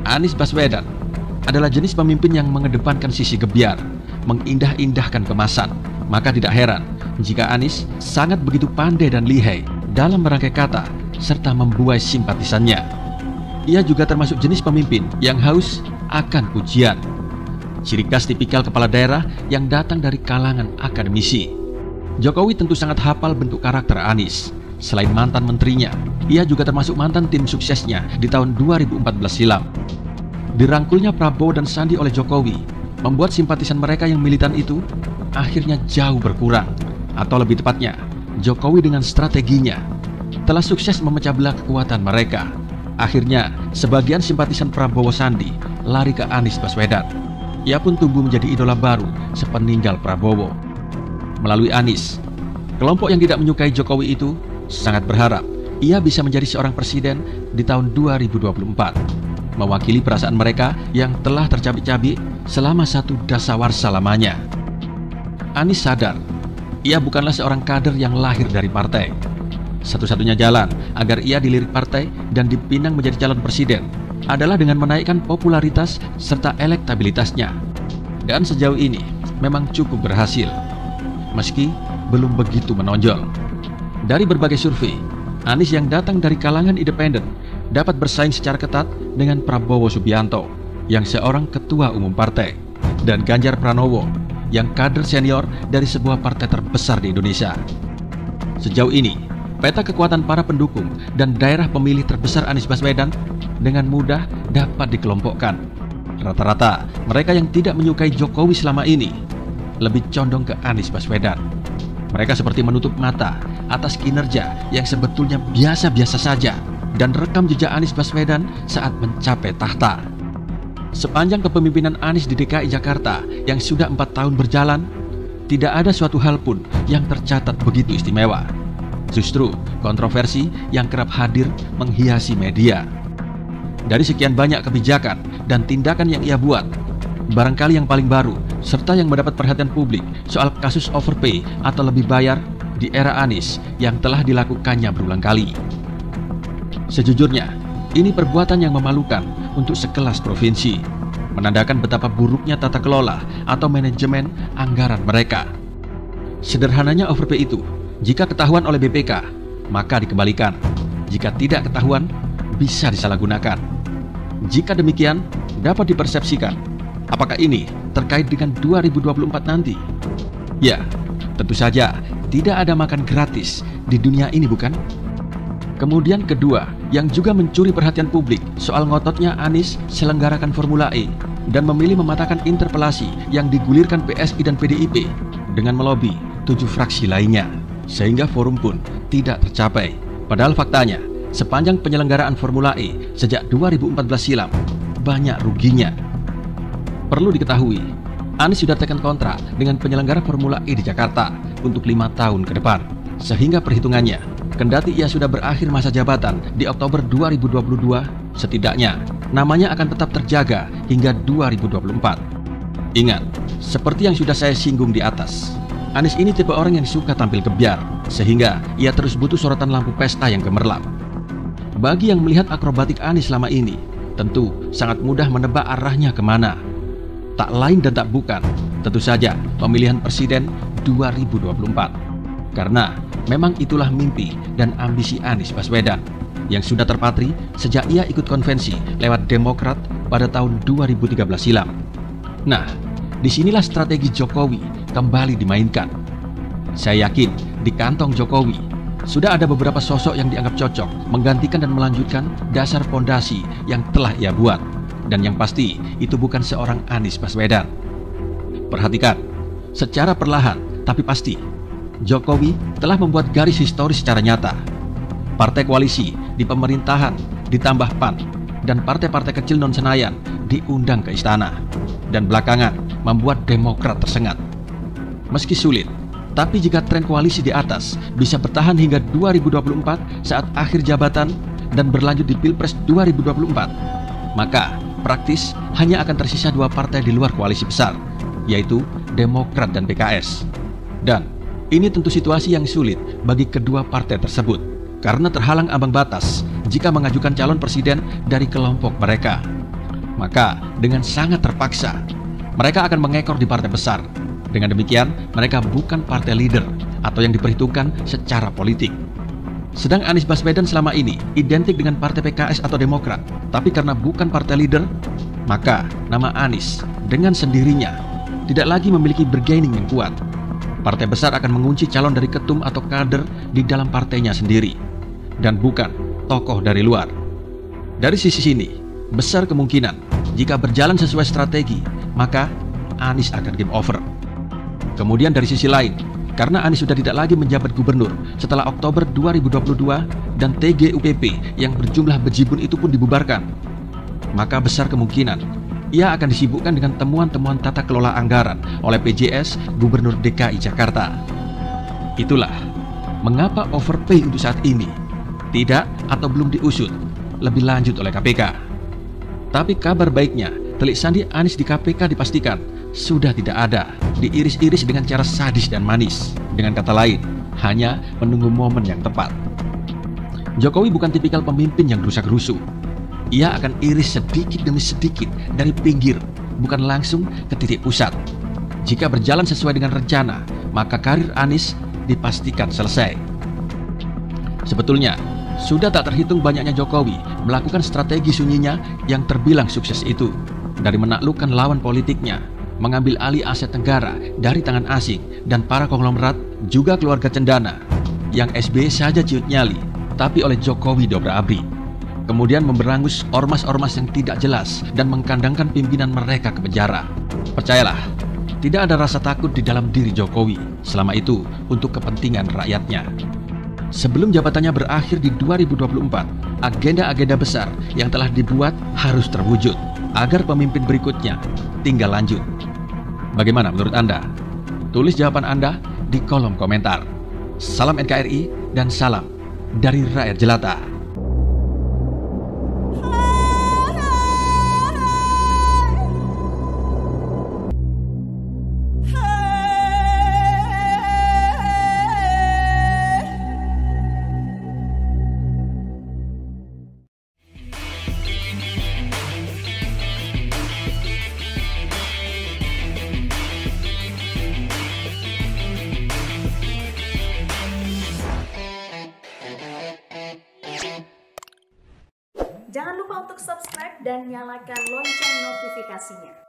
Anies Baswedan adalah jenis pemimpin yang mengedepankan sisi gebyar, mengindah-indahkan kemasan. Maka tidak heran jika Anies sangat begitu pandai dan lihai dalam merangkai kata serta membuai simpatisannya. Ia juga termasuk jenis pemimpin yang haus akan pujian. Ciri khas tipikal kepala daerah yang datang dari kalangan akademisi. Jokowi tentu sangat hafal bentuk karakter Anies. Selain mantan menterinya, ia juga termasuk mantan tim suksesnya di tahun 2014 silam. Dirangkulnya Prabowo dan Sandi oleh Jokowi membuat simpatisan mereka yang militan itu akhirnya jauh berkurang. Atau lebih tepatnya, Jokowi dengan strateginya telah sukses memecah belah kekuatan mereka. Akhirnya, sebagian simpatisan Prabowo Sandi lari ke Anies Baswedan. Ia pun tumbuh menjadi idola baru sepeninggal Prabowo. Melalui Anies, kelompok yang tidak menyukai Jokowi itu sangat berharap ia bisa menjadi seorang presiden di tahun 2024, mewakili perasaan mereka yang telah tercabik-cabik selama satu dasawarsa lamanya. Anies sadar, ia bukanlah seorang kader yang lahir dari partai. Satu-satunya jalan agar ia dilirik partai dan dipinang menjadi calon presiden adalah dengan menaikkan popularitas serta elektabilitasnya. Dan sejauh ini memang cukup berhasil, meski belum begitu menonjol. Dari berbagai survei, Anies yang datang dari kalangan independen dapat bersaing secara ketat dengan Prabowo Subianto yang seorang ketua umum partai, dan Ganjar Pranowo yang kader senior dari sebuah partai terbesar di Indonesia. Sejauh ini, peta kekuatan para pendukung dan daerah pemilih terbesar Anies Baswedan dengan mudah dapat dikelompokkan. Rata-rata mereka yang tidak menyukai Jokowi selama ini lebih condong ke Anies Baswedan. Mereka seperti menutup mata atas kinerja yang sebetulnya biasa-biasa saja dan rekam jejak Anies Baswedan saat mencapai tahta. Sepanjang kepemimpinan Anies di DKI Jakarta yang sudah 4 tahun berjalan, tidak ada suatu hal pun yang tercatat begitu istimewa. Justru kontroversi yang kerap hadir menghiasi media. Dari sekian banyak kebijakan dan tindakan yang ia buat, barangkali yang paling baru serta yang mendapat perhatian publik soal kasus overpay atau lebih bayar di era Anies yang telah dilakukannya berulang kali. Sejujurnya, ini perbuatan yang memalukan untuk sekelas provinsi, menandakan betapa buruknya tata kelola atau manajemen anggaran mereka. Sederhananya overpay itu, jika ketahuan oleh BPK, maka dikembalikan. Jika tidak ketahuan, bisa disalahgunakan. Jika demikian, dapat dipersepsikan, apakah ini terkait dengan 2024 nanti? Ya, tentu saja tidak ada makan gratis di dunia ini, bukan? Kemudian kedua, yang juga mencuri perhatian publik soal ngototnya Anies selenggarakan Formula E dan memilih mematahkan interpelasi yang digulirkan PSI dan PDIP dengan melobi 7 fraksi lainnya, sehingga forum pun tidak tercapai. Padahal faktanya, sepanjang penyelenggaraan Formula E sejak 2014 silam, banyak ruginya. Perlu diketahui, Anies sudah tekan kontrak dengan penyelenggara Formula E di Jakarta untuk 5 tahun ke depan. Sehingga perhitungannya, kendati ia sudah berakhir masa jabatan di Oktober 2022, setidaknya namanya akan tetap terjaga hingga 2024. Ingat, seperti yang sudah saya singgung di atas, Anies ini tipe orang yang suka tampil gebyar, sehingga ia terus butuh sorotan lampu pesta yang gemerlap. Bagi yang melihat akrobatik Anies selama ini, tentu sangat mudah menebak arahnya kemana. Tak lain dan tak bukan, tentu saja pemilihan presiden 2024. Karena memang itulah mimpi dan ambisi Anies Baswedan yang sudah terpatri sejak ia ikut konvensi lewat Demokrat pada tahun 2013 silam. Nah, disinilah strategi Jokowi kembali dimainkan. Saya yakin di kantong Jokowi sudah ada beberapa sosok yang dianggap cocok menggantikan dan melanjutkan dasar fondasi yang telah ia buat. Dan yang pasti itu bukan seorang Anies Baswedan. Perhatikan, secara perlahan tapi pasti, Jokowi telah membuat garis historis secara nyata. Partai koalisi di pemerintahan ditambah PAN dan partai-partai kecil non-Senayan diundang ke istana, dan belakangan membuat Demokrat tersengat. Meski sulit, tapi jika tren koalisi di atas bisa bertahan hingga 2024 saat akhir jabatan dan berlanjut di Pilpres 2024, maka praktis hanya akan tersisa 2 partai di luar koalisi besar, yaitu Demokrat dan PKS. Dan ini tentu situasi yang sulit bagi kedua partai tersebut, karena terhalang ambang batas jika mengajukan calon presiden dari kelompok mereka. maka dengan sangat terpaksa mereka akan mengekor di partai besar. Dengan demikian, mereka bukan partai leader atau yang diperhitungkan secara politik. Sedang Anies Baswedan selama ini identik dengan partai PKS atau Demokrat, tapi karena bukan partai leader, maka nama Anies dengan sendirinya tidak lagi memiliki bargaining yang kuat. Partai besar akan mengunci calon dari ketum atau kader di dalam partainya sendiri, dan bukan tokoh dari luar. Dari sisi sini, besar kemungkinan jika berjalan sesuai strategi, maka Anies akan game over. Kemudian dari sisi lain, karena Anies sudah tidak lagi menjabat gubernur setelah Oktober 2022 dan TGUPP yang berjumlah bejibun itu pun dibubarkan, maka besar kemungkinan ia akan disibukkan dengan temuan-temuan tata kelola anggaran oleh PJS Gubernur DKI Jakarta. Itulah mengapa overpay untuk saat ini tidak atau belum diusut lebih lanjut oleh KPK. Tapi kabar baiknya, telik sandi Anies di KPK dipastikan sudah tidak ada, diiris-iris dengan cara sadis dan manis. Dengan kata lain, hanya menunggu momen yang tepat. Jokowi bukan tipikal pemimpin yang rusak-rusuh. Ia akan iris sedikit demi sedikit dari pinggir, bukan langsung ke titik pusat. Jika berjalan sesuai dengan rencana, maka karir Anies dipastikan selesai. Sebetulnya, sudah tak terhitung banyaknya Jokowi melakukan strategi sunyinya yang terbilang sukses itu. Dari menaklukkan lawan politiknya, mengambil alih aset negara dari tangan asing dan para konglomerat, juga keluarga cendana yang SBY saja ciut nyali, tapi oleh Jokowi dobrak-abrik. Kemudian memberangus ormas-ormas yang tidak jelas dan mengkandangkan pimpinan mereka ke penjara. Percayalah, tidak ada rasa takut di dalam diri Jokowi selama itu untuk kepentingan rakyatnya. Sebelum jabatannya berakhir di 2024, agenda-agenda besar yang telah dibuat harus terwujud agar pemimpin berikutnya tinggal lanjut. Bagaimana menurut Anda? Tulis jawaban Anda di kolom komentar. Salam NKRI dan salam dari rakyat jelata. Jangan lupa untuk subscribe dan nyalakan lonceng notifikasinya.